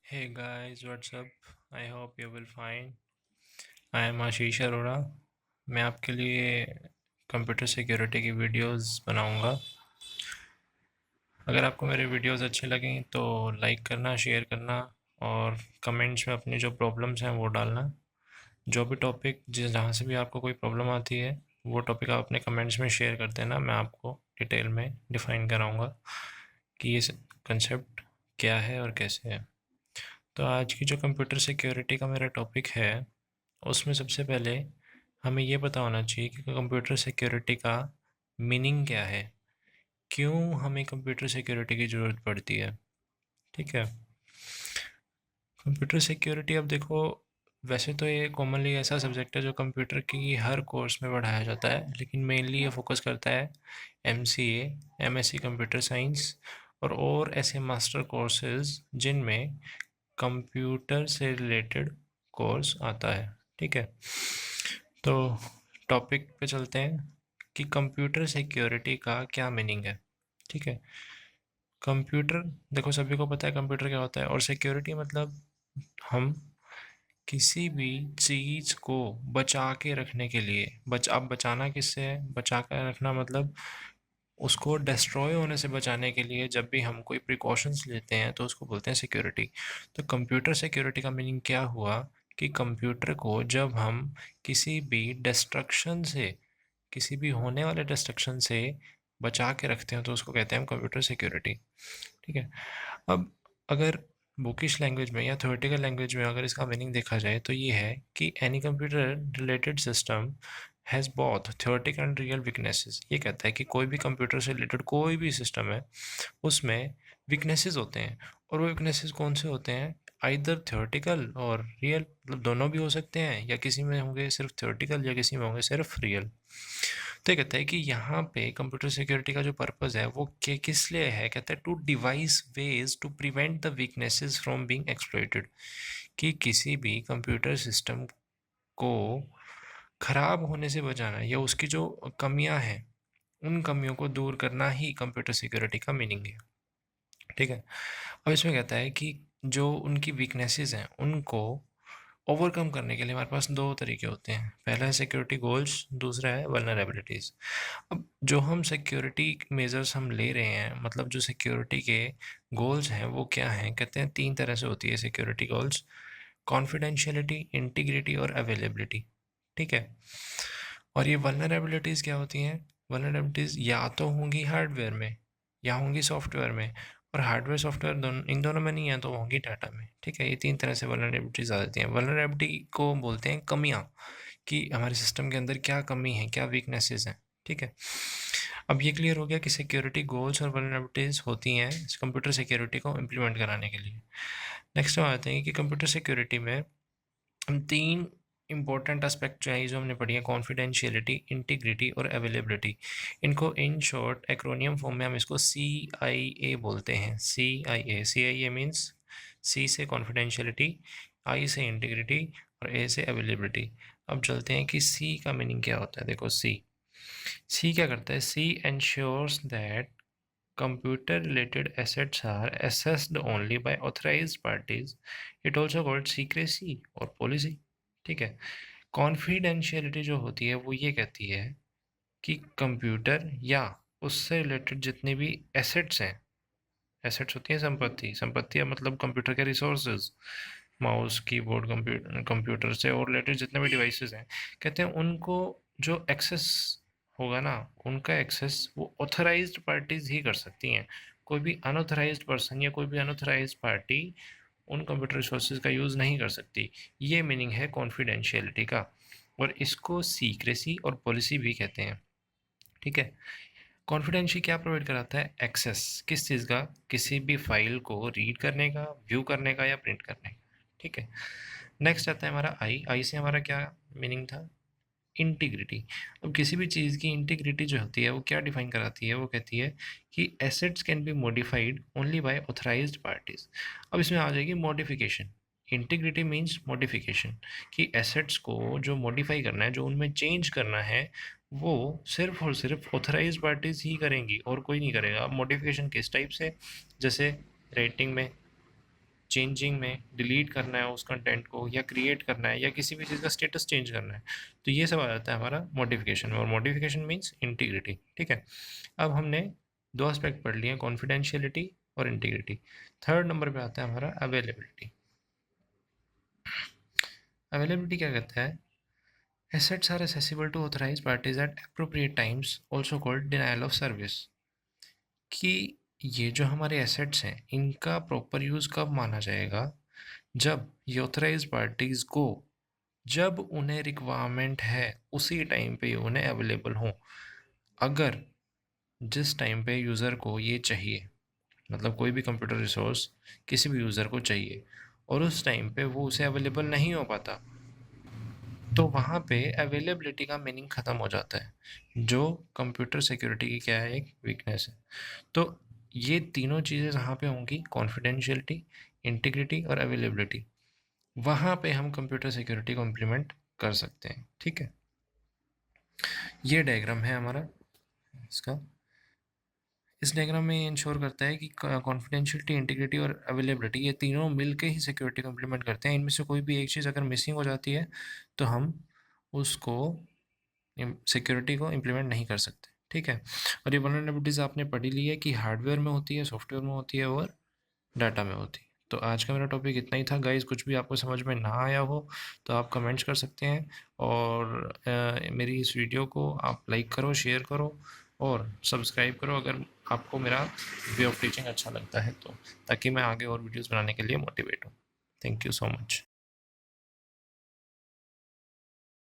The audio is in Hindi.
Hey guys, what's up? I hope you will fine. I am आशीष अरोड़ा। मैं आपके लिए कंप्यूटर सिक्योरिटी की वीडियोस बनाऊंगा। अगर आपको मेरे वीडियोस अच्छे लगें तो लाइक करना, शेयर करना और कमेंट्स में अपनी जो प्रॉब्लम्स हैं वो डालना। जो भी टॉपिक जिस जहाँ से भी आपको कोई प्रॉब्लम आती है वो टॉपिक आप अपने कमेंट्स में शेयर कर देना। मैं आपको डिटेल में डिफ़ाइन कराऊंगा कि ये कंसेप्ट क्या है और कैसे है। तो आज की जो कंप्यूटर सिक्योरिटी का मेरा टॉपिक है उसमें सबसे पहले हमें ये पता होना चाहिए कि कंप्यूटर सिक्योरिटी का मीनिंग क्या है, क्यों हमें कंप्यूटर सिक्योरिटी की ज़रूरत पड़ती है। ठीक है। कंप्यूटर सिक्योरिटी अब देखो, वैसे तो ये कॉमनली ऐसा सब्जेक्ट है जो कंप्यूटर की हर कोर्स में पढ़ाया जाता है, लेकिन मेनली ये फोकस करता है एमसीए, एमएससी कंप्यूटर साइंस और ऐसे मास्टर कोर्सेज जिनमें कंप्यूटर से रिलेटेड कोर्स आता है। ठीक है। तो टॉपिक पे चलते हैं कि कंप्यूटर सिक्योरिटी का क्या मीनिंग है। ठीक है। कंप्यूटर, देखो सभी को पता है कंप्यूटर क्या होता है, और सिक्योरिटी मतलब हम किसी भी चीज़ को बचा के रखने के लिए अब बचाना किससे है, बचा कर रखना मतलब उसको डिस्ट्रॉय होने से बचाने के लिए जब भी हम कोई प्रिकॉशंस लेते हैं तो उसको बोलते हैं सिक्योरिटी। तो कंप्यूटर सिक्योरिटी का मीनिंग क्या हुआ कि कंप्यूटर को जब हम किसी भी डिस्ट्रक्शन से, किसी भी होने वाले डिस्ट्रक्शन से बचा के रखते हैं तो उसको कहते हैं हम कंप्यूटर सिक्योरिटी। ठीक है। अब अगर बुकिश लैंग्वेज में या थ्योरेटिकल लैंग्वेज में अगर इसका मीनिंग देखा जाए तो ये है कि any computer related system has both theoretical and real weaknesses. ये कहता है कि कोई भी कंप्यूटर से रिलेटेड कोई भी सिस्टम है उसमें वीकनेसेस होते हैं, और वो वीकनेसेस कौन से होते हैं, आइदर थ्योरेटिकल और रियल, मतलब दोनों भी हो सकते हैं, या किसी में होंगे सिर्फ थ्योरेटिकल या किसी में होंगे सिर्फ रियल। तो ये कहता है कि यहाँ पे कंप्यूटर सिक्योरिटी का जो पर्पस है वो किस लिए है, कहता है to devise ways to prevent the weaknesses from being exploited. कि किसी भी कंप्यूटर सिस्टम को खराब होने से बचाना या उसकी जो कमियां हैं उन कमियों को दूर करना ही कंप्यूटर सिक्योरिटी का मीनिंग है। ठीक है। अब इसमें कहता है कि जो उनकी वीकनेसेस हैं उनको ओवरकम करने के लिए हमारे पास दो तरीके होते हैं। पहला है सिक्योरिटी गोल्स, दूसरा है वल्नरेबिलिटीज़। अब जो हम सिक्योरिटी मेजर्स हम ले रहे हैं, मतलब जो सिक्योरिटी के गोल्स हैं वो क्या हैं, कहते हैं तीन तरह से होती है सिक्योरिटी गोल्स: कॉन्फिडेंशियलिटी, इंटीग्रिटी और अवेलेबिलिटी। ठीक है। और ये वल्नरेबिलिटीज़ क्या होती हैं, वल्नरेबिलिटीज़ या तो होंगी हार्डवेयर में या होंगी सॉफ्टवेयर में, और हार्डवेयर सॉफ्टवेयर दोनों, इन दोनों में नहीं है तो वो होंगी डाटा में। ठीक है। ये तीन तरह से वल्नरेबिलिटीज़ आ जाती हैं। वल्नरेबिलिटी को बोलते हैं कमियाँ, कि हमारे सिस्टम के अंदर क्या कमी है, क्या वीकनेसेस हैं। ठीक है। अब ये क्लियर हो गया कि सिक्योरिटी गोल्स और वल्नरेबिलिटीज़ होती हैं कंप्यूटर सिक्योरिटी को इम्प्लीमेंट कराने के लिए। नेक्स्ट हम आते हैं कि कंप्यूटर सिक्योरिटी में हम तीन इंपॉर्टेंट एस्पेक्ट जो है जो हमने पढ़ी है: कॉन्फिडेंशियलिटी, इंटीग्रिटी और अवेलेबिलिटी। इनको इन शॉर्ट एक्रोनियम फॉर्म में हम इसको CIA बोलते हैं। CIA मीन्स C से कॉन्फिडेंशियलिटी, I से इंटीग्रिटी और A से अवेलेबिलिटी। अब चलते हैं कि C का मीनिंग क्या होता है। देखो C क्या करता है, C ensures that computer related assets are accessed only by authorized parties. It also called secrecy और policy। ठीक है। कॉन्फिडेंशियलिटी जो होती है वो ये कहती है कि कंप्यूटर या उससे रिलेटेड जितने भी एसेट्स हैं, एसेट्स होती हैं संपत्ति, संपत्ति मतलब कंप्यूटर के रिसोर्सेज, माउस, कीबोर्ड, कंप्यूटर से और रिलेटेड जितने भी डिवाइसेस हैं, कहते हैं उनको जो एक्सेस होगा ना, उनका एक्सेस वो ऑथराइज्ड पार्टीज ही कर सकती हैं। कोई भी अनऑथराइज्ड पर्सन या कोई भी अनऑथराइज्ड पार्टी उन कंप्यूटर रिसोर्सेज का यूज़ नहीं कर सकती। ये मीनिंग है कॉन्फिडेंशियलिटी का, और इसको सीक्रेसी और पॉलिसी भी कहते हैं। ठीक है। कॉन्फिडेंशियल क्या प्रोवाइड कराता है, एक्सेस किस चीज़ का, किसी भी फाइल को रीड करने का, व्यू करने का या प्रिंट करने का। ठीक है। नेक्स्ट आता है हमारा आई से हमारा क्या मीनिंग था, इंटीग्रिटी। अब किसी भी चीज़ की इंटीग्रिटी जो होती है वो क्या डिफाइन कराती है, वो कहती है कि assets can be modified only by authorised parties. अब इसमें आ जाएगी मॉडिफिकेशन। इंटीग्रिटी मीन्स मॉडिफिकेशन, कि एसेट्स को जो मॉडिफाई करना है, जो उनमें चेंज करना है, वो सिर्फ और सिर्फ ऑथराइज्ड पार्टीज ही करेंगी और कोई नहीं करेगा। अब मॉडिफिकेशन किस टाइप से, जैसे रेटिंग में, चेंजिंग में डिलीट करना है उस कंटेंट को, या क्रिएट करना है, या किसी भी चीज़ का स्टेटस चेंज करना है, तो ये सब आ जाता है हमारा मॉडिफिकेशन में। और मॉडिफिकेशन मीन्स इंटीग्रिटी। ठीक है, अब हमने दो एस्पेक्ट पढ़ लिए, कॉन्फिडेंशियलिटी और इंटीग्रिटी। थर्ड नंबर पे आता है हमारा अवेलेबिलिटी। अवेलेबिलिटी क्या कहता है? Assets are accessible to authorized parties at appropriate times, also called denial of service। कि ये जो हमारे एसेट्स हैं इनका प्रॉपर यूज़ कब माना जाएगा? जब ये ऑथराइज्ड पार्टीज़ को, जब उन्हें रिक्वायरमेंट है उसी टाइम पे उन्हें अवेलेबल हो। अगर जिस टाइम पे यूज़र को ये चाहिए, मतलब कोई भी कंप्यूटर रिसोर्स किसी भी यूज़र को चाहिए और उस टाइम पे वो उसे अवेलेबल नहीं हो पाता, तो वहाँ पे अवेलेबिलिटी का मीनिंग ख़त्म हो जाता है, जो कंप्यूटर सिक्योरिटी की क्या है, एक वीकनेस है। तो ये तीनों चीज़ें जहाँ पे होंगी, कॉन्फिडेंशियलिटी, इंटीग्रिटी और अवेलेबिलिटी, वहाँ पे हम कंप्यूटर सिक्योरिटी को इम्प्लीमेंट कर सकते हैं। ठीक है, ये डायग्राम है हमारा इसका। इस डायग्राम में ये इंश्योर करता है कि कॉन्फिडेंशियलिटी, इंटीग्रिटी और अवेलेबिलिटी ये तीनों मिलके ही सिक्योरिटी को इम्प्लीमेंट करते हैं। इनमें से कोई भी एक चीज़ अगर मिसिंग हो जाती है तो हम उसको सिक्योरिटी को इम्प्लीमेंट नहीं कर सकते। ठीक है, और ये वल्नरेबिलिटीज़ आपने पढ़ी ली है कि हार्डवेयर में होती है, सॉफ्टवेयर में होती है और डाटा में होती है। तो आज का मेरा टॉपिक इतना ही था गाइस। कुछ भी आपको समझ में ना आया हो तो आप कमेंट्स कर सकते हैं, और मेरी इस वीडियो को आप लाइक करो, शेयर करो और सब्सक्राइब करो अगर आपको मेरा वे ऑफ टीचिंग अच्छा लगता है तो, ताकि मैं आगे और वीडियोस बनाने के लिए मोटिवेट हूँ। Thank you so much.